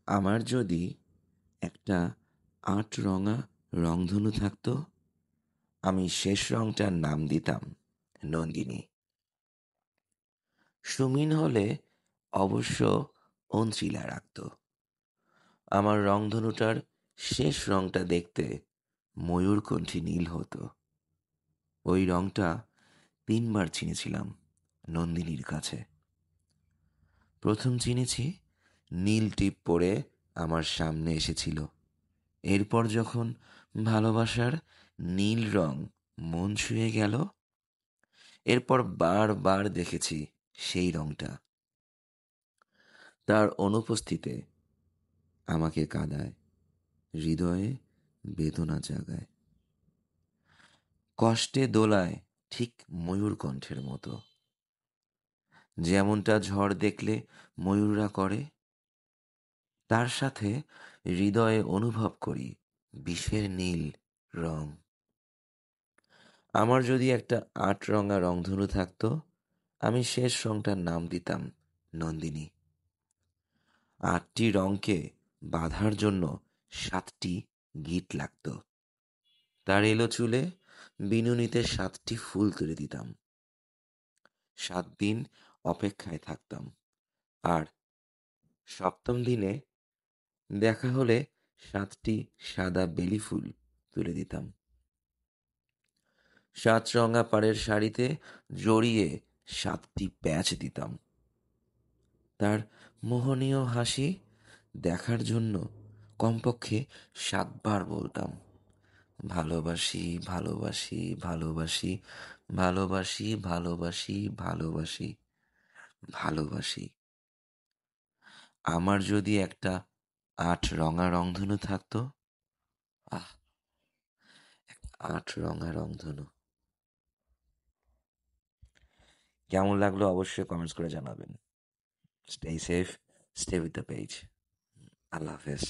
আমার যদি একটা ৮ রঙা রংধনু থাকতো, আমি শেষ রংটার নাম দিতাম নন্দিনী। সুমিন হলে অবশ্য অঞ্চিলা রাখত। আমার রংধনুটার শেষ রংটা দেখতে ময়ূরকণ্ঠী নীল হতো। ওই রংটা ৩বার চিনেছিলাম নন্দিনীর কাছে। প্রথম চিনেছি নীল টিপ পরে আমার সামনে এসেছিল। এরপর যখন ভালোবাসার নীল রং মন ছুঁয়ে গেল, এরপর বারবার দেখেছি সেই রংটা। তার অনুপস্থিতিতে আমাকে কাঁদায়, হৃদয়ে বেদনা জাগায়, কষ্টে দোলায় ঠিক ময়ূরকণ্ঠের মতো। যেমনটা ঝড় দেখলে ময়ূররা করে, তার সাথে হৃদয়ে অনুভব করি বিষের নীল রং। আমার যদি একটা ৮ রঙা রংধনু থাকতো, আমি শেষ রংটার নাম দিতাম নন্দিনী। ৮টি রংকে বাঁধার জন্য ৭টি গিঁট লাগতো। তার এলো চুলে বিনুনিতে ৭টি ফুল তুলে দিতাম। ৭ দিন অপেক্ষায় থাকতাম, আর সপ্তম দিনে দেখা হলে ৭টি সাদা বেলি ফুল তুলে দিতাম। ৭ রঙা পাড়ের শাড়িতে জড়িয়ে ৭টি প্যাচ দিতাম। তার মোহনীয় হাসি দেখার জন্য কমপক্ষে ৭বার বলতাম, ভালোবাসি, ভালোবাসি, ভালোবাসি, ভালোবাসি, ভালোবাসি, ভালোবাসি, ভালোবাসি। আমার যদি একটা ৮ রঙা রংধনু থাকতো, আহ, ৮ রঙা রংধনু। কেমন লাগলো অবশ্যই কমেন্টস করে জানাবেন। Stay safe, stay with the page. আল্লাহ হাফেজ।